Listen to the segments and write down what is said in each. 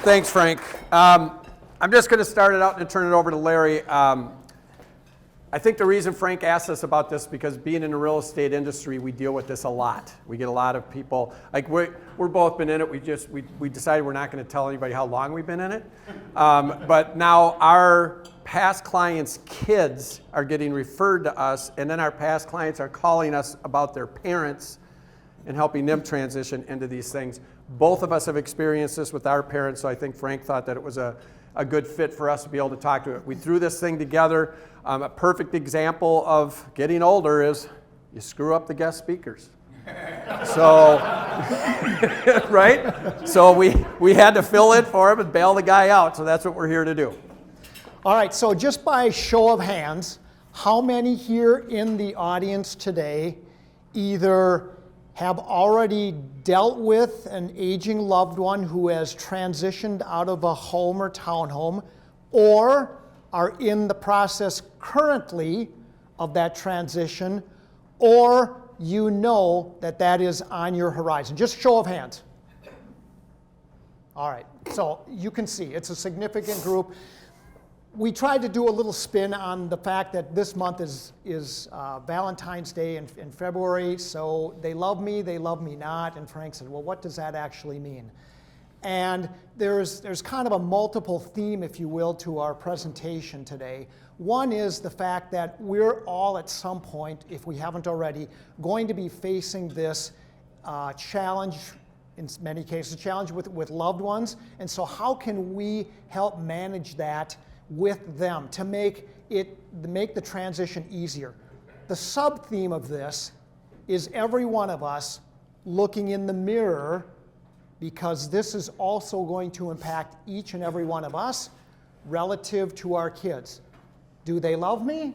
Thanks, Frank. I'm just going to start it out and turn it over to Larry. I think the reason Frank asked us about this because being in the real estate industry, we deal with this a lot. We get a lot of people, like we're both been in it. We decided we're not going to tell anybody how long we've been in it. But now our past clients' kids are getting referred to us, and then our past clients are calling us about their parents and helping them transition into these things. Both of us have experienced this with our parents, so I think Frank thought that it was a good fit for us to be able to talk to it. We threw this thing together. A perfect example of getting older is you screw up the guest speakers. So, right? So we had to fill it for him and bail the guy out, so that's what we're here to do. All right, so just by show of hands, how many here in the audience today either have already dealt with an aging loved one who has transitioned out of a home or townhome, or are in the process currently of that transition, or you know that that is on your horizon? Just show of hands. All right, so you can see it's a significant group. We tried to do a little spin on the fact that this month is Valentine's Day in February, so they love me not, and Frank said, well, what does that actually mean? And there's kind of a multiple theme, if you will, to our presentation today. One is the fact that we're all at some point, if we haven't already, going to be facing this challenge, in many cases, challenge with loved ones. And so how can we help manage that with them to make the transition easier? The sub-theme of this is every one of us looking in the mirror, because this is also going to impact each and every one of us relative to our kids. Do they love me?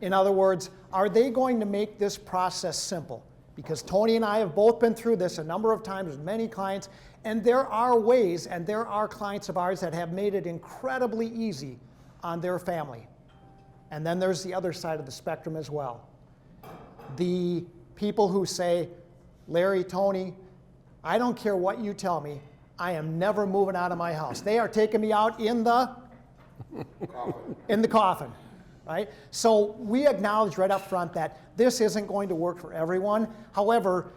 In other words, are they going to make this process simple? Because Tony and I have both been through this a number of times with many clients, and there are ways, and there are clients of ours that have made it incredibly easy on their family. And then there's the other side of the spectrum as well. The people who say, Larry, Tony, I don't care what you tell me, I am never moving out of my house. They are taking me out in the coffin, right? So we acknowledge right up front that this isn't going to work for everyone. However,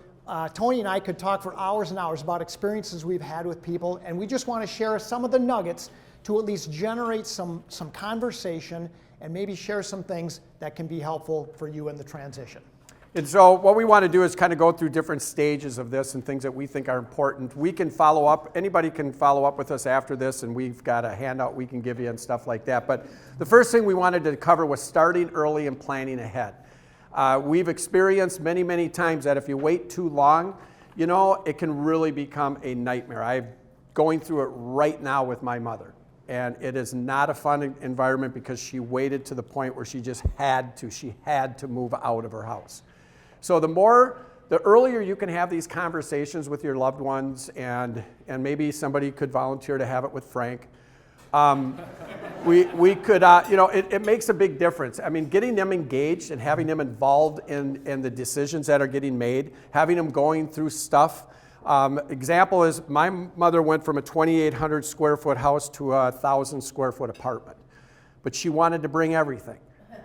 Tony and I could talk for hours and hours about experiences we've had with people, and we just want to share some of the nuggets to at least generate some conversation and maybe share some things that can be helpful for you in the transition. And so what we want to do is kind of go through different stages of this and things that we think are important. We can follow up, anybody can follow up with us after this, and we've got a handout we can give you and stuff like that. But the first thing we wanted to cover was starting early and planning ahead. We've experienced many, many times that if you wait too long, you know, it can really become a nightmare. I'm going through it right now with my mother. And it is not a fun environment because she waited to the point where she just had to move out of her house. So the earlier you can have these conversations with your loved ones, and maybe somebody could volunteer to have it with Frank. We could, it makes a big difference. I mean, getting them engaged and having them involved in the decisions that are getting made, having them going through stuff. Example is my mother went from a 2,800 square foot house to a 1,000 square foot apartment, but she wanted to bring everything.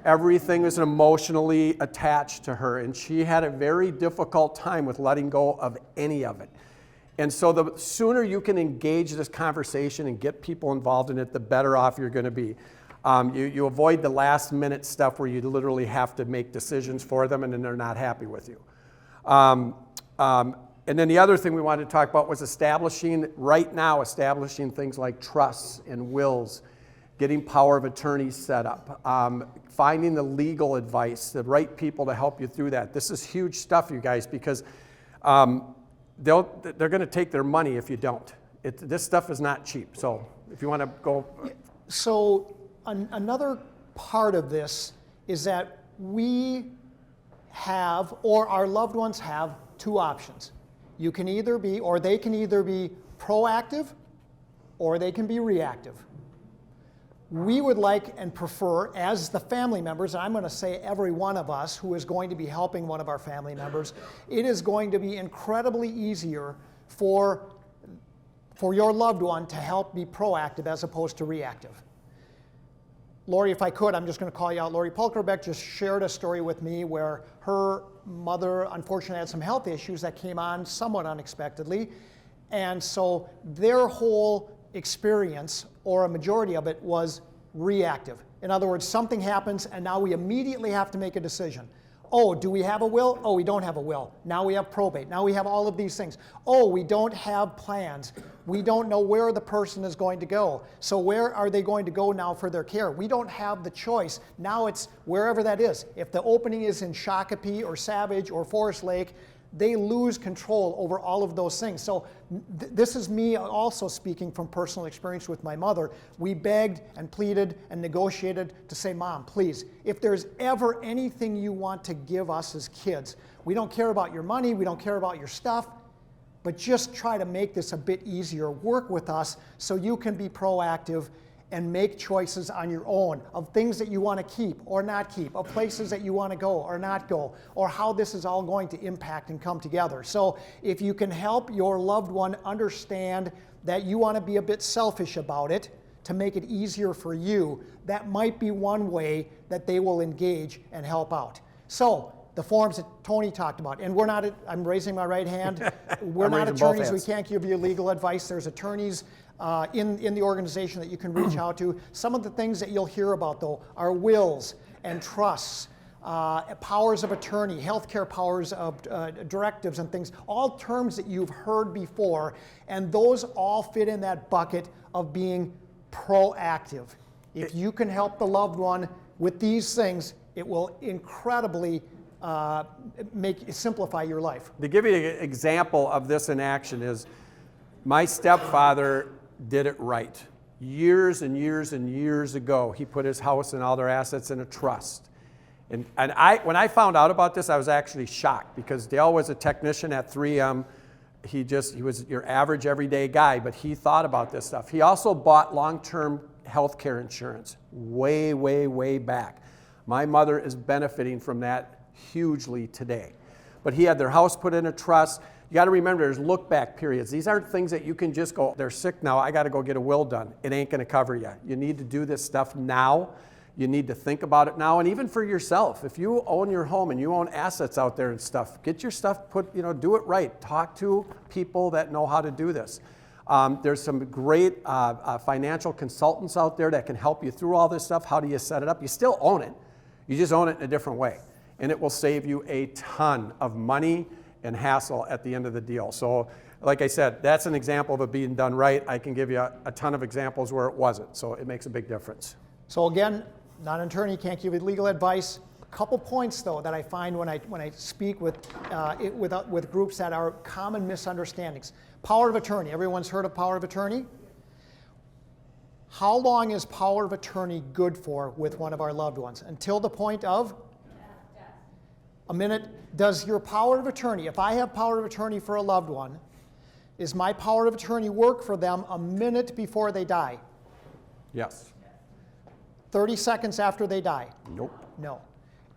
Everything was emotionally attached to her, and she had a very difficult time with letting go of any of it. And so the sooner you can engage this conversation and get people involved in it, the better off you're going to be. You avoid the last minute stuff where you literally have to make decisions for them and then they're not happy with you. And then the other thing we wanted to talk about was establishing things like trusts and wills, getting power of attorney set up, finding the legal advice, the right people to help you through that. This is huge stuff, you guys, because they're going to take their money if you don't. This stuff is not cheap. So if you want to go. So another part of this is that we have, or our loved ones have, two options. You can either be, or they can either be proactive, or they can be reactive. We would like and prefer, as the family members, and I'm going to say every one of us who is going to be helping one of our family members, it is going to be incredibly easier for for your loved one to help be proactive as opposed to reactive. Lori, if I could, I'm just going to call you out. Lori Polkerbeck just shared a story with me where her mother unfortunately had some health issues that came on somewhat unexpectedly. And so their whole experience, or a majority of it, was reactive. In other words, something happens and now we immediately have to make a decision. Oh, do we have a will? Oh, we don't have a will. Now we have probate. Now we have all of these things. Oh, we don't have plans. We don't know where the person is going to go. So where are they going to go now for their care? We don't have the choice. Now it's wherever that is. If the opening is in Shakopee or Savage or Forest Lake, they lose control over all of those things. So this is me also speaking from personal experience with my mother. We begged and pleaded and negotiated to say, Mom, please, if there's ever anything you want to give us as kids, we don't care about your money, we don't care about your stuff, but just try to make this a bit easier. Work with us so you can be proactive and make choices on your own of things that you want to keep or not keep, of places that you want to go or not go, or how this is all going to impact and come together. So if you can help your loved one understand that you want to be a bit selfish about it to make it easier for you, that might be one way that they will engage and help out. So the forms that Tony talked about, and we're not, I'm raising my right hand, we're not attorneys, we can't give you legal advice. There's attorneys in the organization that you can reach out to. Some of the things that you'll hear about, though, are wills and trusts, powers of attorney, healthcare powers of directives and things, all terms that you've heard before, and those all fit in that bucket of being proactive. If you can help the loved one with these things, it will incredibly simplify your life. To give you an example of this in action is, my stepfather did it right. Years and years and years ago, he put his house and all their assets in a trust. And when I found out about this, I was actually shocked, because Dale was a technician at 3M. He was your average everyday guy, but he thought about this stuff. He also bought long-term health care insurance way, way, way back. My mother is benefiting from that hugely today. But he had their house put in a trust. You got to remember, there's look-back periods. These aren't things that you can just go, they're sick now, I got to go get a will done. It ain't going to cover you. You need to do this stuff now. You need to think about it now. And even for yourself, if you own your home and you own assets out there and stuff, get your stuff put, do it right. Talk to people that know how to do this. There's some great financial consultants out there that can help you through all this stuff. How do you set it up? You still own it. You just own it in a different way. And it will save you a ton of money and hassle at the end of the deal. So like I said, that's an example of it being done right. I can give you a ton of examples where it wasn't. So it makes a big difference. So again, not an attorney, can't give you legal advice. A couple points though that I find when I speak with groups that are common misunderstandings. Power of attorney, everyone's heard of power of attorney? How long is power of attorney good for with one of our loved ones? Until the point of? A minute. Does your power of attorney, if I have power of attorney for a loved one, is my power of attorney work for them a minute before they die? Yes. 30 seconds after they die? Nope. No.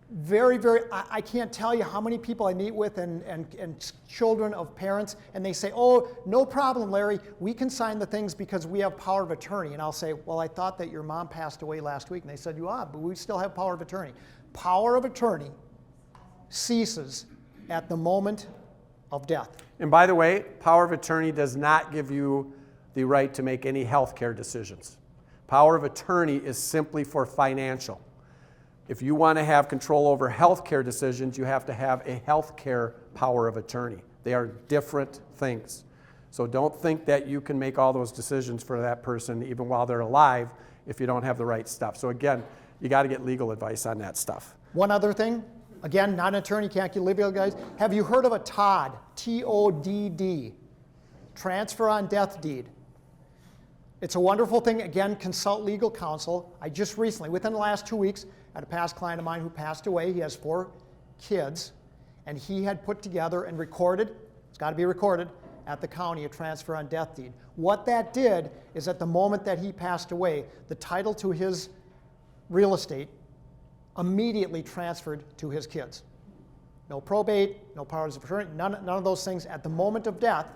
Very, I can't tell you how many people I meet with and children of parents, and they say, oh, no problem, Larry, we can sign the things because we have power of attorney. And I'll say, well, I thought that your mom passed away last week. And they said, you are, but we still have power of attorney. Power of attorney ceases at the moment of death. And by the way, power of attorney does not give you the right to make any health care decisions. Power of attorney is simply for financial. If you want to have control over health care decisions, you have to have a health care power of attorney. They are different things. So don't think that you can make all those decisions for that person even while they're alive if you don't have the right stuff. So again, you got to get legal advice on that stuff. One other thing, again, not an attorney, can't get legal advice. Have you heard of a TODD? T-O-D-D, transfer on death deed. It's a wonderful thing. Again, consult legal counsel. I just recently, within the last 2 weeks, had a past client of mine who passed away. He has 4 kids, and he had put together and recorded, it's got to be recorded, at the county a transfer on death deed. What that did is at the moment that he passed away, the title to his real estate immediately transferred to his kids. No probate, no powers of attorney, none of those things. At the moment of death,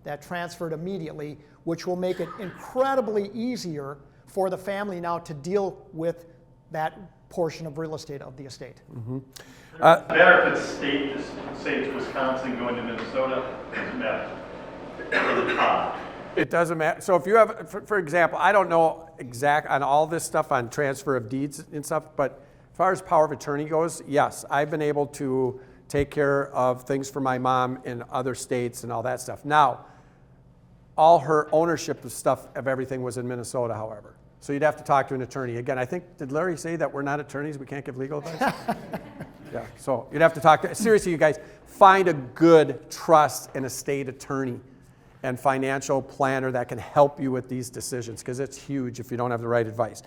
that transferred immediately, which will make it incredibly easier for the family now to deal with that portion of real estate of the estate. Better if it's state, just say it's Wisconsin going to Minnesota, doesn't matter. For the top. It doesn't matter. So if you have, for example, I don't know exact on all this stuff on transfer of deeds and stuff, but as far as power of attorney goes, yes, I've been able to take care of things for my mom in other states and all that stuff. Now, all her ownership of stuff of everything was in Minnesota, however. So you'd have to talk to an attorney. Again, I think, did Larry say that we're not attorneys, we can't give legal advice? Yeah, so you'd have to talk to, seriously, you guys, find a good trust and estate attorney and financial planner that can help you with these decisions, because it's huge if you don't have the right advice.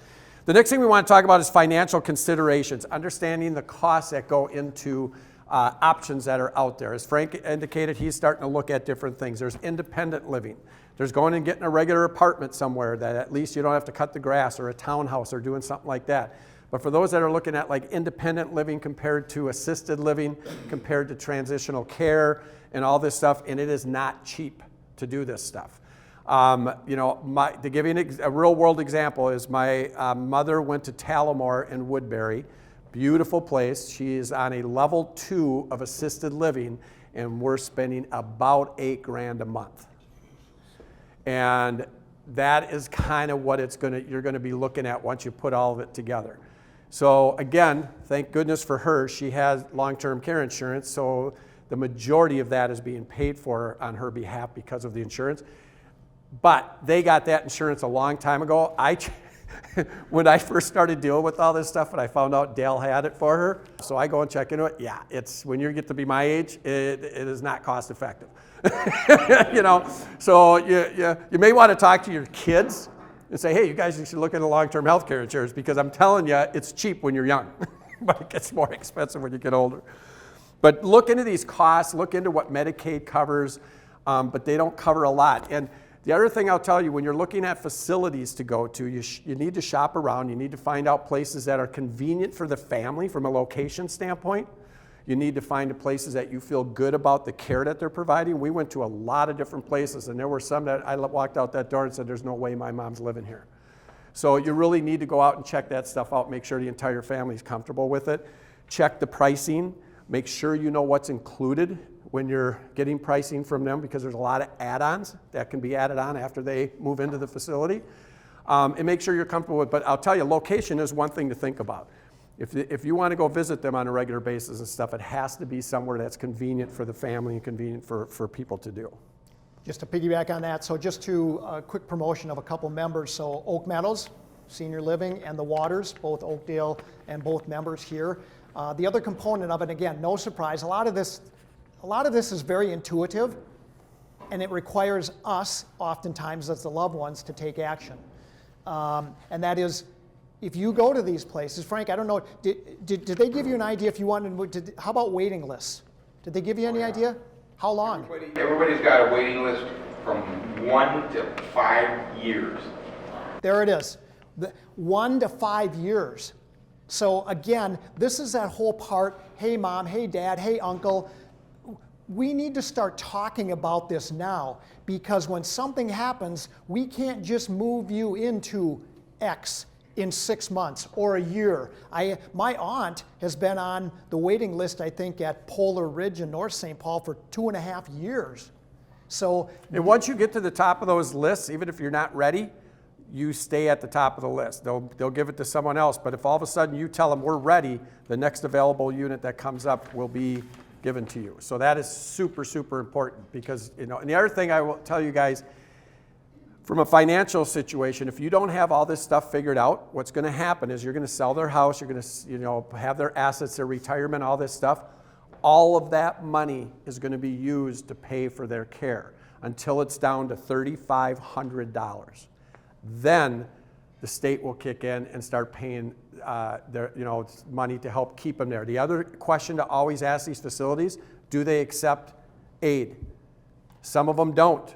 The next thing we want to talk about is financial considerations, understanding the costs that go into options that are out there. As Frank indicated, he's starting to look at different things. There's independent living. There's going and getting a regular apartment somewhere that at least you don't have to cut the grass, or a townhouse, or doing something like that. But for those that are looking at like independent living compared to assisted living, compared to transitional care and all this stuff, and it is not cheap to do this stuff. You know, to give you a real world example is my mother went to Tallamore in Woodbury. Beautiful place. She is on a level 2 of assisted living, and we're spending about $8,000 a month. And that is kind of what you're gonna be looking at once you put all of it together. So again, thank goodness for her, she has long-term care insurance, so the majority of that is being paid for on her behalf because of the insurance. But they got that insurance a long time ago. When I first started dealing with all this stuff and I found out Dale had it for her, so I go and check into it. Yeah, it's when you get to be my age, it is not cost effective. You know, so you may want to talk to your kids and say, hey, you guys should look into long-term health care insurance, because I'm telling you, it's cheap when you're young, but it gets more expensive when you get older. But look into these costs, look into what Medicaid covers, but they don't cover a lot. And the other thing I'll tell you, when you're looking at facilities to go to, you need to shop around. You need to find out places that are convenient for the family from a location standpoint. You need to find places that you feel good about the care that they're providing. We went to a lot of different places, and there were some that I walked out that door and said, there's no way my mom's living here. So you really need to go out and check that stuff out, make sure the entire family is comfortable with it. Check the pricing. Make sure you know what's included when you're getting pricing from them, because there's a lot of add-ons that can be added on after they move into the facility. And make sure you're comfortable with it. But I'll tell you, location is one thing to think about. If you want to go visit them on a regular basis and stuff, it has to be somewhere that's convenient for the family and convenient for people to do. Just to piggyback on that, so just to a quick promotion of a couple members. So Oak Meadows, Senior Living, and the Waters, both Oakdale and both members here. The other component of it, again, no surprise, a lot of this is very intuitive, and it requires us, oftentimes as the loved ones, to take action. And that is, if you go to these places, Frank, I don't know, did they give you an idea if you wanted, how about waiting lists? Did they give you any idea? How long? Everybody's got a waiting list from 1 to 5 years. There it is, 1 to 5 years. So again, this is that whole part, hey mom, hey dad, hey uncle, we need to start talking about this now, because when something happens, we can't just move you into X in 6 months or a year. My aunt has been on the waiting list, I think, at Polar Ridge in North St. Paul for 2.5 years. So, and once you get to the top of those lists, even if you're not ready, you stay at the top of the list. They'll give it to someone else, but if all of a sudden you tell them we're ready, the next available unit that comes up will be given to you. So that is super, super important, because, you know, and the other thing I will tell you guys, from a financial situation, if you don't have all this stuff figured out, what's going to happen is you're going to sell their house, you're going to, you know, have their assets, their retirement, all this stuff. All of that money is going to be used to pay for their care until it's down to $3,500. Then the state will kick in and start paying their, you know, money to help keep them there. The other question to always ask these facilities, do they accept aid? Some of them don't.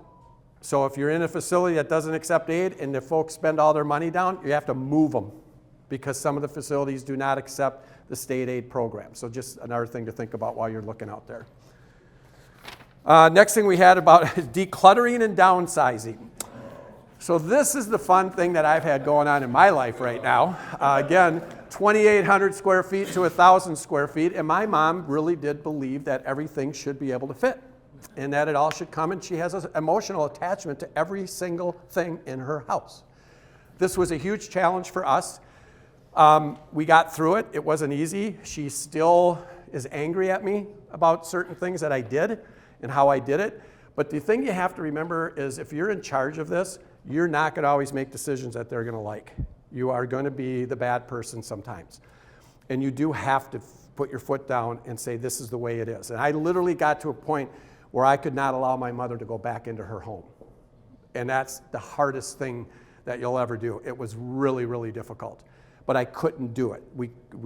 So if you're in a facility that doesn't accept aid and the folks spend all their money down, you have to move them, because some of the facilities do not accept the state aid program. So just another thing to think about while you're looking out there. Next thing we had about decluttering and downsizing. So this is the fun thing that I've had going on in my life right now. Again, 2,800 square feet to 1,000 square feet, and my mom really did believe that everything should be able to fit and that it all should come, and she has an emotional attachment to every single thing in her house. This was a huge challenge for us. We got through it. It wasn't easy. She still is angry at me about certain things that I did and how I did it. But the thing you have to remember is if you're in charge of this, you're not going to always make decisions that they're going to like. You are going to be the bad person sometimes. And you do have to put your foot down and say, this is the way it is. And I literally got to a point where I could not allow my mother to go back into her home. And that's the hardest thing that you'll ever do. It was really, really difficult. But I couldn't do it.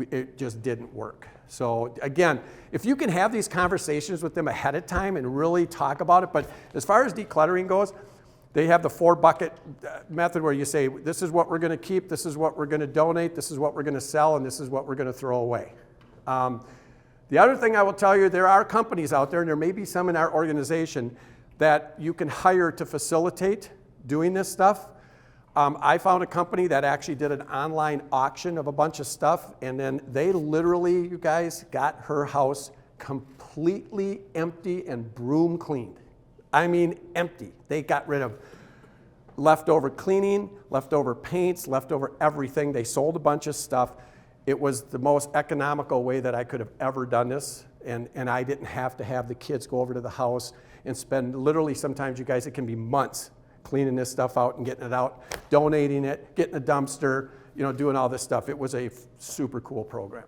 It just didn't work. So again, if you can have these conversations with them ahead of time and really talk about it, but as far as decluttering goes, they have the 4-bucket method where you say, this is what we're going to keep, this is what we're going to donate, this is what we're going to sell, and this is what we're going to throw away. The other thing I will tell you, there are companies out there, and there may be some in our organization, that you can hire to facilitate doing this stuff. I found a company that actually did an online auction of a bunch of stuff, and then they literally, you guys, got her house completely empty and broom cleaned. I mean empty. They got rid of leftover cleaning, leftover paints, leftover everything. They sold a bunch of stuff. It was the most economical way that I could have ever done this, and I didn't have to have the kids go over to the house and spend literally sometimes, you guys, it can be months cleaning this stuff out and getting it out, donating it, getting a dumpster, doing all this stuff. It was a super cool program.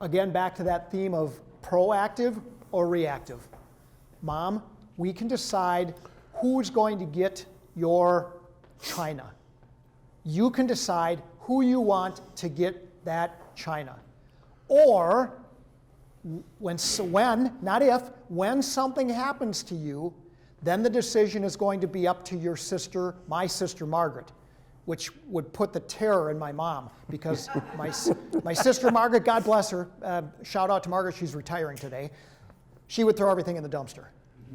Again, back to that theme of proactive or reactive. Mom, we can decide who's going to get your china. You can decide who you want to get that china. Or when something happens to you, then the decision is going to be up to your sister, my sister Margaret, which would put the terror in my mom because my sister Margaret, God bless her, shout out to Margaret, she's retiring today, she would throw everything in the dumpster.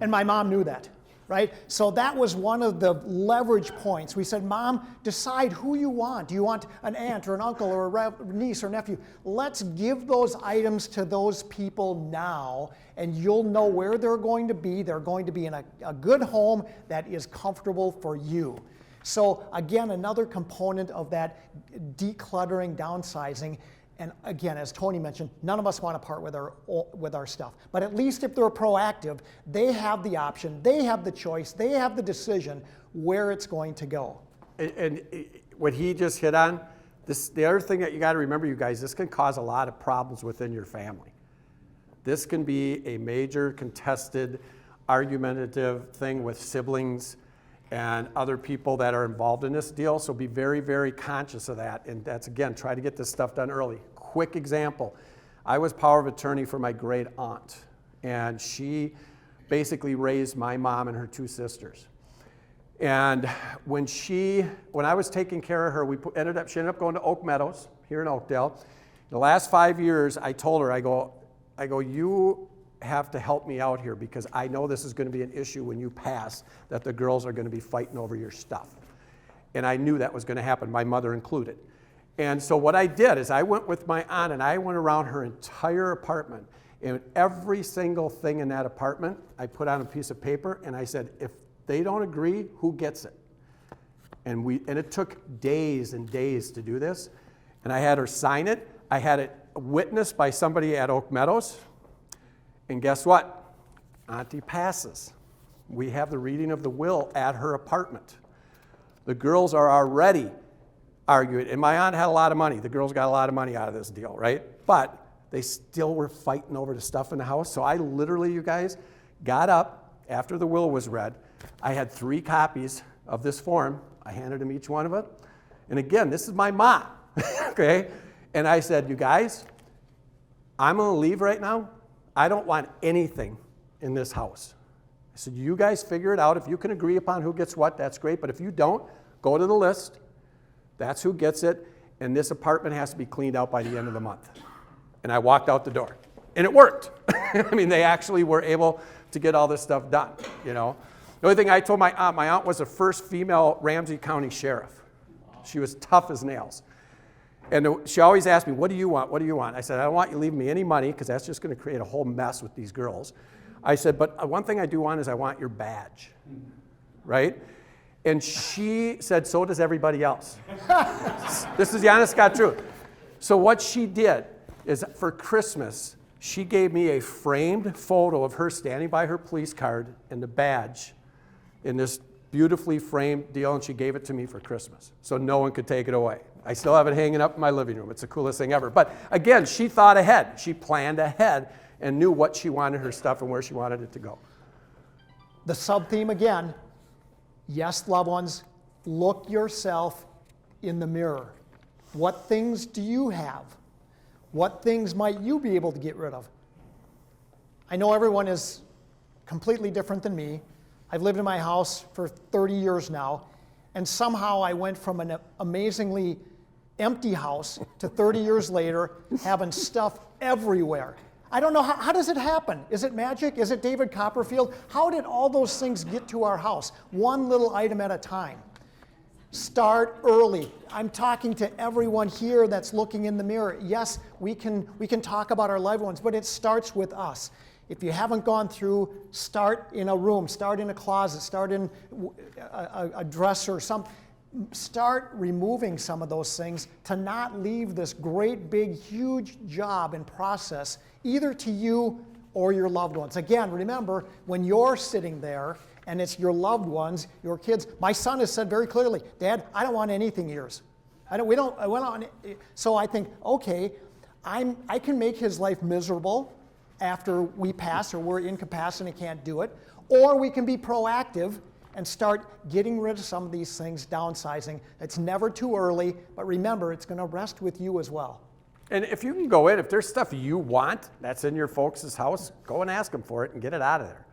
And my mom knew that, right? So that was one of the leverage points. We said, Mom, decide who you want. Do you want an aunt or an uncle or a niece or nephew? Let's give those items to those people now, and you'll know where they're going to be. They're going to be in a good home that is comfortable for you. So again, another component of that decluttering, downsizing. And again, as Tony mentioned, none of us want to part with our stuff. But at least if they're proactive, they have the option, they have the choice, they have the decision where it's going to go. And what he just hit on, the other thing that you got to remember, you guys, this can cause a lot of problems within your family. This can be a major contested, argumentative thing with siblings and other people that are involved in this deal, so be very, very conscious of that. And that's, again, try to get this stuff done early. Quick example, I was power of attorney for my great aunt, and she basically raised my mom and her 2 sisters. And when I was taking care of her, she ended up going to Oak Meadows here in Oakdale. The last 5 years, I told her, I go, you have to help me out here because I know this is going to be an issue when you pass, that the girls are going to be fighting over your stuff. And I knew that was going to happen, my mother included. And so what I did is I went with my aunt and I went around her entire apartment, and every single thing in that apartment, I put on a piece of paper and I said, if they don't agree, who gets it? And it took days and days to do this. And I had her sign it. I had it witnessed by somebody at Oak Meadows. And guess what? Auntie passes. We have the reading of the will at her apartment. The girls are already arguing, and my aunt had a lot of money. The girls got a lot of money out of this deal, right? But they still were fighting over the stuff in the house. So I literally, you guys, got up after the will was read. I had 3 copies of this form. I handed them each one of it. And again, this is my mom, okay? And I said, you guys, I'm going to leave right now. I don't want anything in this house. I said, you guys figure it out. If you can agree upon who gets what, that's great. But if you don't, go to the list. That's who gets it. And this apartment has to be cleaned out by the end of the month. And I walked out the door. And it worked. I mean, they actually were able to get all this stuff done, you know. The only thing I told my aunt was the first female Ramsey County sheriff. She was tough as nails. And she always asked me, what do you want? What do you want? I said, I don't want you leaving me any money because that's just going to create a whole mess with these girls. I said, but one thing I do want is I want your badge, right? And she said, so does everybody else. This is the honest God truth. So what she did is for Christmas, she gave me a framed photo of her standing by her police card and the badge in this beautifully framed deal, and she gave it to me for Christmas. So no one could take it away. I still have it hanging up in my living room. It's the coolest thing ever. But again, she thought ahead. She planned ahead and knew what she wanted her stuff and where she wanted it to go. The sub-theme again, yes, loved ones, look yourself in the mirror. What things do you have? What things might you be able to get rid of? I know everyone is completely different than me. I've lived in my house for 30 years now, and somehow I went from an amazingly empty house to 30 years later having stuff everywhere. I don't know, how does it happen? Is it magic? Is it David Copperfield? How did all those things get to our house? One little item at a time. Start early. I'm talking to everyone here that's looking in the mirror. Yes, we can talk about our loved ones, but it starts with us. If you haven't gone through, start in a room, start in a closet, start in a dresser, start removing some of those things to not leave this great, big, huge job and process either to you or your loved ones. Again, remember, when you're sitting there and it's your loved ones, your kids, my son has said very clearly, Dad, I don't want anything yours. So I think, okay, I can make his life miserable after we pass or we're incapacitated and can't do it, or we can be proactive and start getting rid of some of these things, downsizing. It's never too early, but remember, it's going to rest with you as well. And if you can go in, if there's stuff you want that's in your folks' house, go and ask them for it and get it out of there.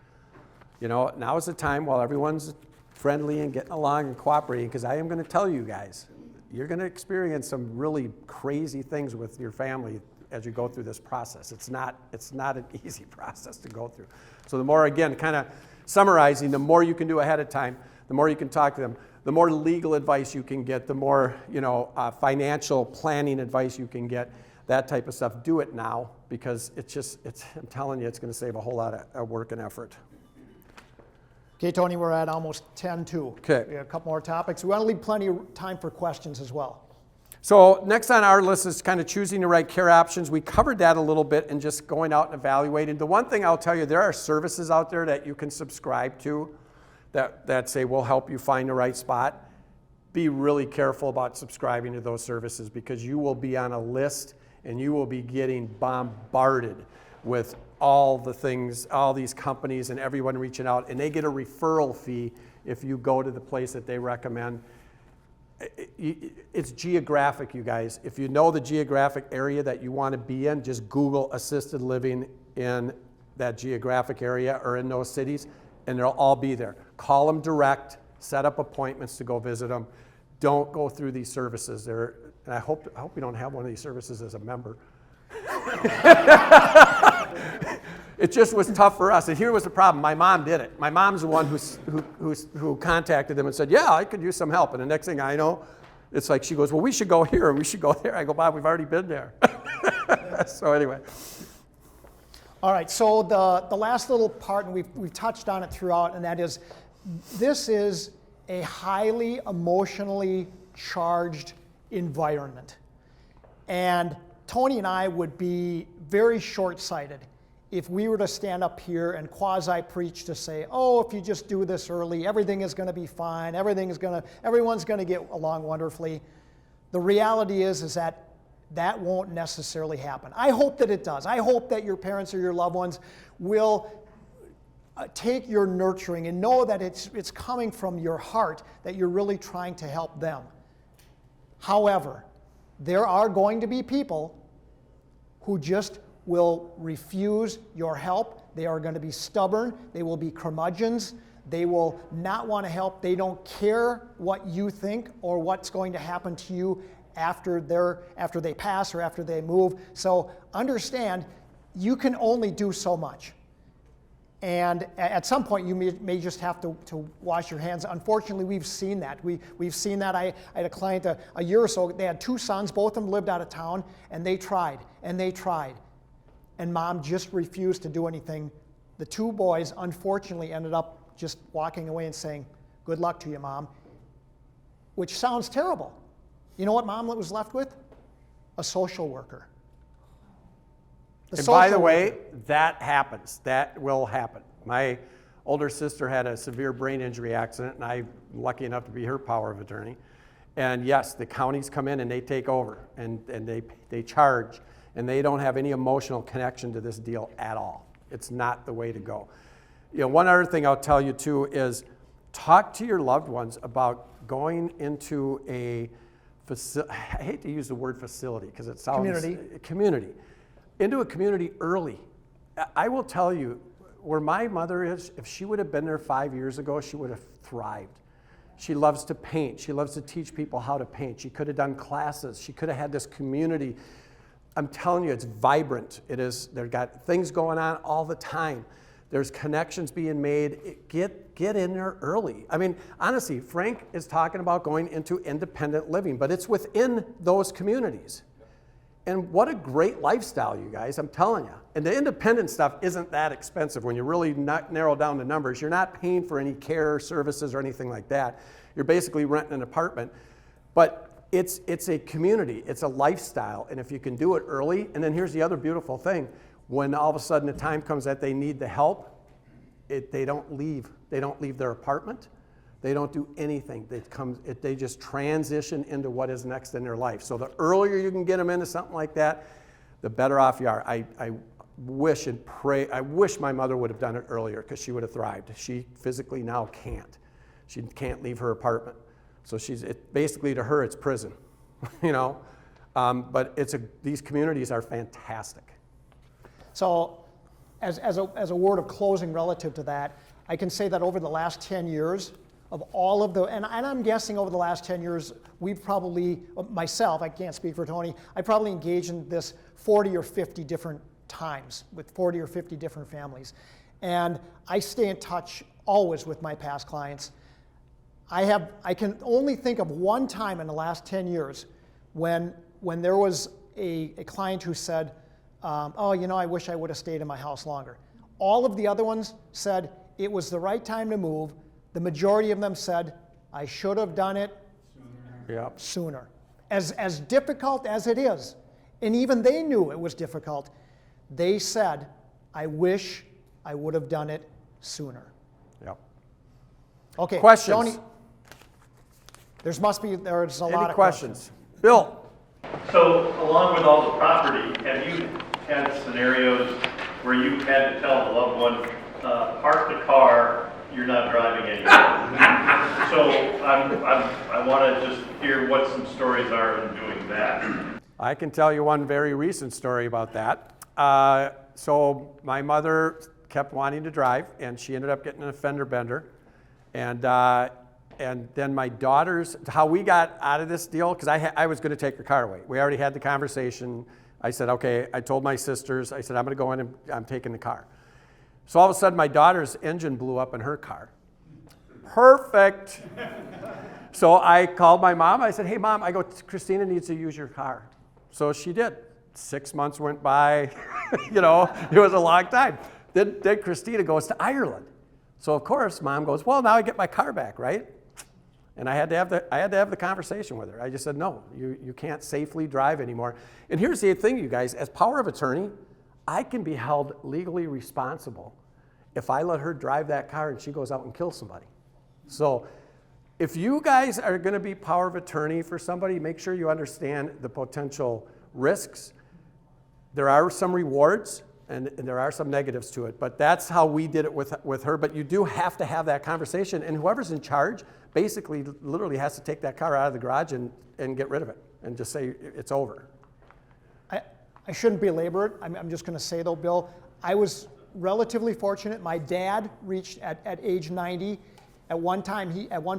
You know, now is the time while everyone's friendly and getting along and cooperating, because I am going to tell you guys, you're going to experience some really crazy things with your family as you go through this process. It's not an easy process to go through. So the more, again, kind of summarizing, the more you can do ahead of time, the more you can talk to them, the more legal advice you can get, the more financial planning advice you can get, that type of stuff. Do it now, because I'm telling you, it's going to save a whole lot of work and effort. Okay, Tony, we're at almost 10-2. Okay. We have a couple more topics. We want to leave plenty of time for questions as well. So next on our list is kind of choosing the right care options. We covered that a little bit and just going out and evaluating. The one thing I'll tell you, there are services out there that you can subscribe to that say will help you find the right spot. Be really careful about subscribing to those services, because you will be on a list and you will be getting bombarded with all the things, all these companies and everyone reaching out, and they get a referral fee if you go to the place that they recommend. It's geographic, you guys. If you know the geographic area that you want to be in, just Google assisted living in that geographic area or in those cities, and they'll all be there. Call them direct, set up appointments to go visit them. Don't go through these services. And I hope we don't have one of these services as a member. It just was tough for us. And here was the problem. My mom did it. My mom's the one who contacted them and said, yeah, I could use some help. And the next thing I know, it's like she goes, well, we should go here and we should go there. I go, Bob, we've already been there. So anyway. All right, so the last little part, and we've touched on it throughout, and that is, this is a highly emotionally charged environment. And Tony and I would be very short-sighted if we were to stand up here and quasi-preach to say, oh, if you just do this early, everything is going to be fine, everyone's going to get along wonderfully. The reality is that won't necessarily happen. I hope that it does. I hope that your parents or your loved ones will take your nurturing and know that it's coming from your heart, that you're really trying to help them. However, there are going to be people who just will refuse your help. They are going to be stubborn. They will be curmudgeons. They will not want to help. They don't care what you think or what's going to happen to you after they pass or after they move. So understand, you can only do so much. And at some point, you may just have to wash your hands. Unfortunately, we've seen that. We've seen that. I had a client a year or so, they had 2 sons, both of them lived out of town, and they tried, and they tried. And mom just refused to do anything. The 2 boys, unfortunately, ended up just walking away and saying, "Good luck to you, Mom," which sounds terrible. You know what mom was left with? A social worker. And by the way, that happens. That will happen. My older sister had a severe brain injury accident, and I'm lucky enough to be her power of attorney. And yes, the counties come in and they take over, and they charge, and they don't have any emotional connection to this deal at all. It's not the way to go. You know, one other thing I'll tell you too is talk to your loved ones about going into a I hate to use the word facility because it sounds community. Into a community early. I will tell you, where my mother is, if she would have been there 5 years ago, she would have thrived. She loves to paint. She loves to teach people how to paint. She could have done classes. She could have had this community. I'm telling you, it's vibrant. It is. They've got things going on all the time. There's connections being made. Get in there early. I mean, honestly, Frank is talking about going into independent living, but it's within those communities. And what a great lifestyle, you guys, I'm telling you. And the independent stuff isn't that expensive. When you really narrow down the numbers, you're not paying for any care services or anything like that. You're basically renting an apartment. But it's a community, it's a lifestyle. And if you can do it early, and then here's the other beautiful thing. When all of a sudden the time comes that they need the help, they don't leave. They don't leave their apartment. They don't do anything. They just transition into what is next in their life. So the earlier you can get them into something like that, the better off you are. I wish and pray, I wish my mother would have done it earlier because she would have thrived. She physically now can't. She can't leave her apartment. So basically to her, it's prison, you know? But these communities are fantastic. So as a word of closing relative to that, I can say that over the last 10 years, of all of and I'm guessing over the last 10 years, we've probably, myself, I can't speak for Tony, I probably engaged in this 40 or 50 different times with 40 or 50 different families. And I stay in touch always with my past clients. I can only think of one time in the last 10 years when there was a client who said, oh, you know, I wish I would have stayed in my house longer. All of the other ones said it was the right time to move. The majority of them said, I should have done it sooner. As difficult as it is, and even they knew it was difficult, they said, I wish I would have done it sooner. Yep. Okay, questions? Tony, there's a lot of questions. Bill. So along with all the property, have you had scenarios where you had to tell the loved one, park the car, you're not driving anymore? So I want to just hear what some stories are in doing that. I can tell you one very recent story about that. So my mother kept wanting to drive, and she ended up getting a fender bender. And then my daughters, how we got out of this deal, because I was going to take her car away. We already had the conversation. I said, okay, I told my sisters, I said, I'm going to go in and I'm taking the car. So all of a sudden, my daughter's engine blew up in her car. Perfect. So I called my mom. I said, hey, Mom, Christina needs to use your car. So she did. 6 months went by. You know, it was a long time. Then Christina goes to Ireland. So of course, Mom goes, well, now I get my car back, right? And I had to have the conversation with her. I just said, no, you can't safely drive anymore. And here's the thing, you guys, as power of attorney, I can be held legally responsible if I let her drive that car and she goes out and kills somebody. So if you guys are going to be power of attorney for somebody, make sure you understand the potential risks. There are some rewards and there are some negatives to it, but that's how we did it with her. But you do have to have that conversation, and whoever's in charge basically literally has to take that car out of the garage and get rid of it and just say it's over. I shouldn't belabor it. I'm just going to say, though, Bill, I was relatively fortunate. My dad reached at age 90. At one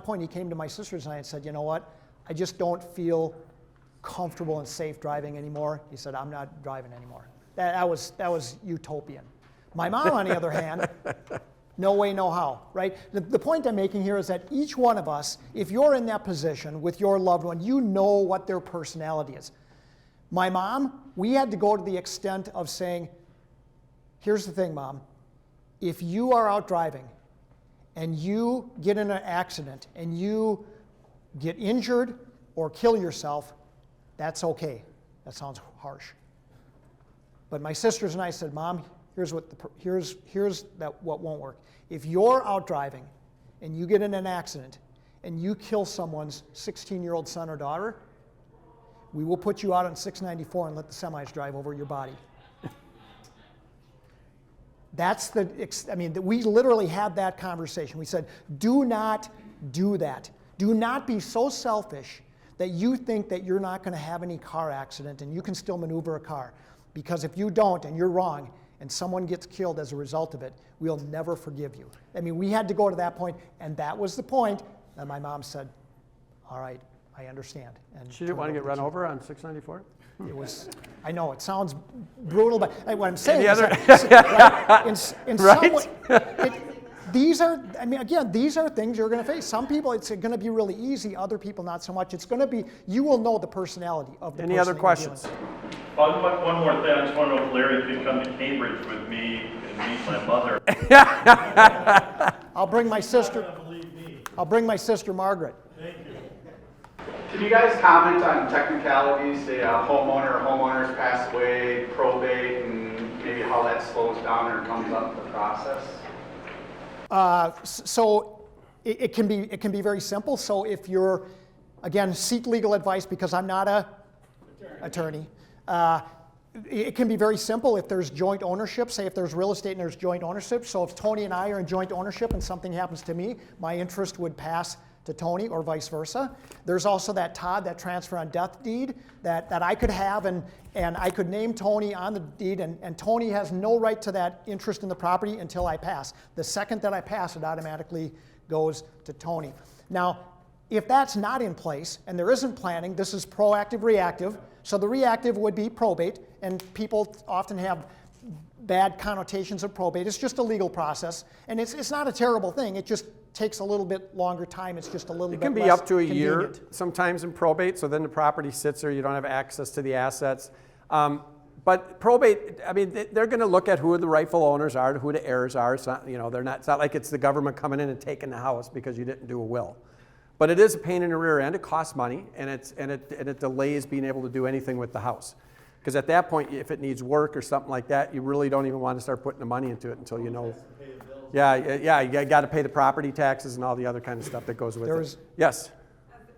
point, he came to my sisters and I and said, you know what? I just don't feel comfortable and safe driving anymore. He said, I'm not driving anymore. That was utopian. My mom, on the other hand, no way, no how, right? The point I'm making here is that each one of us, if you're in that position with your loved one, you know what their personality is. My mom, we had to go to the extent of saying, here's the thing, Mom. If you are out driving and you get in an accident and you get injured or kill yourself, that's okay. That sounds harsh. But my sisters and I said, Mom, here's what what won't work. If you're out driving and you get in an accident and you kill someone's 16-year-old son or daughter, we will put you out on 694 and let the semis drive over your body. We literally had that conversation. We said, do not do that. Do not be so selfish that you think that you're not going to have any car accident and you can still maneuver a car. Because if you don't and you're wrong and someone gets killed as a result of it, we'll never forgive you. I mean, we had to go to that point, and that was the point that my mom said, all right, I understand. And She didn't want to get run over on 694? it was, I know, it sounds brutal, but what I'm saying Any is that, in some Right? way, these are things you're going to face. Some people, it's going to be really easy. Other people, not so much. It's going to be, you will know the personality of the person. Any other that you're questions? dealing with. One more thing, I just want to know if Larry could come to Cambridge with me and meet my mother. I'll bring my sister. I'll bring my sister Margaret. Thank you. Can you guys comment on technicalities, say a homeowner or homeowners pass away, probate, and maybe how that slows down or comes up the process? So it can be very simple. So if you're, again, seek legal advice because I'm not a attorney. It can be very simple if there's joint ownership. Say if there's real estate and there's joint ownership. So if Tony and I are in joint ownership and something happens to me, my interest would pass to Tony or vice versa. There's also that Todd, that transfer on death deed that I could have and I could name Tony on the deed and Tony has no right to that interest in the property until I pass. The second that I pass, it automatically goes to Tony. Now, if that's not in place and there isn't planning, this is proactive, reactive. So the reactive would be probate, and people often have bad connotations of probate. It's just a legal process, and it's not a terrible thing. It just takes a little bit longer time. It's just a little bit less It can be up to a year convenient. sometimes in probate, so then the property sits there, you don't have access to the assets. But probate, I mean, they're going to look at who the rightful owners are, who the heirs are. It's not, it's not like it's the government coming in and taking the house because you didn't do a will. But it is a pain in the rear end. It costs money, and it delays being able to do anything with the house. Because at that point, if it needs work or something like that, you really don't even want to start putting the money into it until you know. Yeah, you got to pay the property taxes and all the other kind of stuff that goes with it. Yes.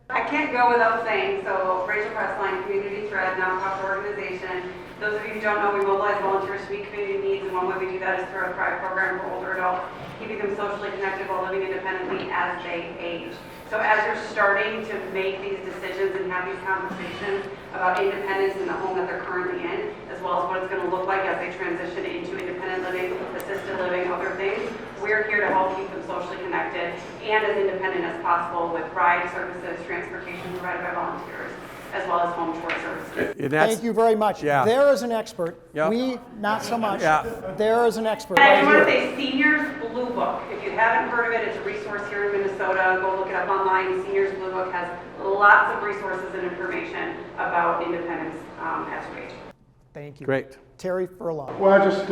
I can't go without saying, so Rachel Pressline, Community Thread, nonprofit organization. Those of you who don't know, we mobilize volunteers to meet community needs, and one way we do that is through a Thrive program for older adults, keeping them socially connected while living independently as they age. So as you're starting to make these decisions and have these conversations about independence in the home that they're currently in, as well as what it's going to look like as they transition into independent living, assisted living, other things, we're here to help keep them socially connected and as independent as possible with ride services, transportation provided by volunteers, as well as home chore services. Thank you very much. Yeah. There is an expert. Yep. We, not so much. Yeah. There is an expert. And I right just want to here. say Seniors Blue Book. If you haven't heard of it, it's a resource here in Minnesota. Go look it up online. Seniors Blue Book has lots of resources and information about independence as we age. Thank you. Great. Terry Furlong. Well, just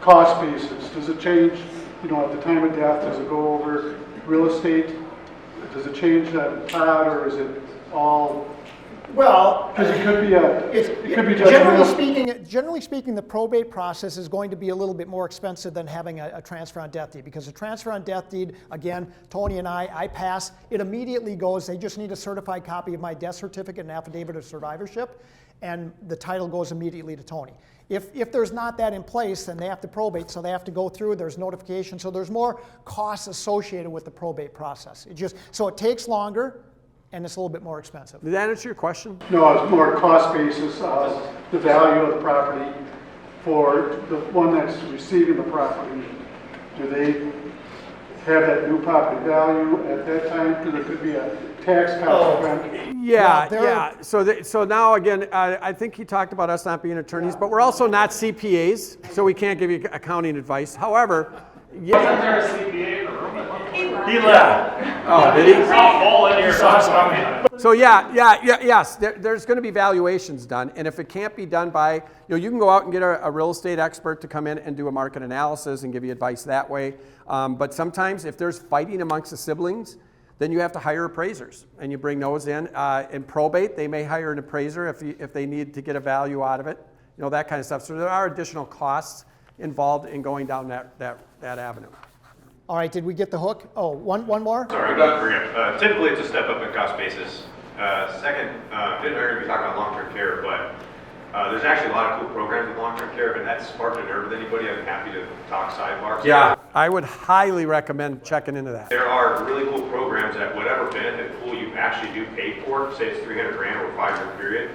cost basis. Does it change, at the time of death, does it go over real estate? Does it change that Todd, or is it all? Well, Because it could be generally speaking, the probate process is going to be a little bit more expensive than having a transfer on death deed, because a transfer on death deed, again, Tony and I pass, it immediately goes, they just need a certified copy of my death certificate and affidavit of survivorship, and the title goes immediately to Tony. If there's not that in place, then they have to probate, so they have to go through, there's notification, so there's more costs associated with the probate process. So it takes longer, and it's a little bit more expensive. Did that answer your question? No, it's more cost basis of the value of the property for the one that's receiving the property. Do they have that new property value at that time? Because it could be a tax consequence. Yeah, they're- yeah. So now again, I think he talked about us not being attorneys, but we're also not CPAs, so we can't give you accounting advice. However, yeah. He left. Oh, did he? All in here. So yes, there's going to be valuations done, and if it can't be done by, you can go out and get a real estate expert to come in and do a market analysis and give you advice that way. But sometimes if there's fighting amongst the siblings, then you have to hire appraisers, and you bring those in. In probate, they may hire an appraiser if they need to get a value out of it, that kind of stuff. So there are additional costs involved in going down that avenue. All right, did we get the hook? Oh, one more? Sorry, I forget. Typically, it's a step up in cost basis. Second, didn't know you're going to be talking about long-term care, but there's actually a lot of cool programs with long-term care. If that's sparked a nerve with anybody, I'm happy to talk sidebar. Yeah, I would highly recommend checking into that. There are really cool programs that whatever benefit pool you actually do pay for, say it's $300,000 over a 5-year period,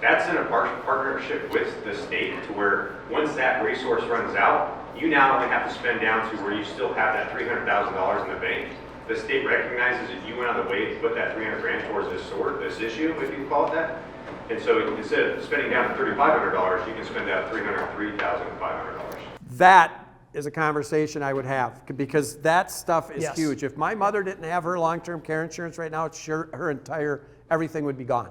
that's in a partnership with the state to where once that resource runs out, you now only have to spend down to where you still have that $300,000 in the bank. The state recognizes that you went on the way to put that $300,000 towards this issue, if you call it that. And so instead of spending down $3,500, you can spend out $303,500. That is a conversation I would have, because that stuff is Yes. huge. If my mother didn't have her long-term care insurance right now, her entire everything would be gone.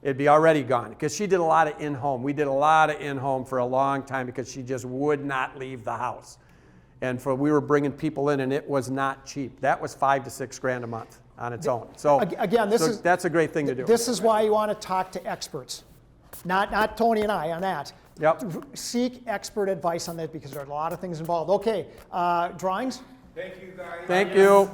It'd be already gone, because she did a lot of in-home. We did a lot of in-home for a long time because she just would not leave the house. And we were bringing people in, and it was not cheap. That was $5,000 to $6,000 a month on its own. So Again, that's a great thing to do. This is why you want to talk to experts, not Tony and I on that. Yep. Seek expert advice on that, because there are a lot of things involved. Okay, drawings? Thank you.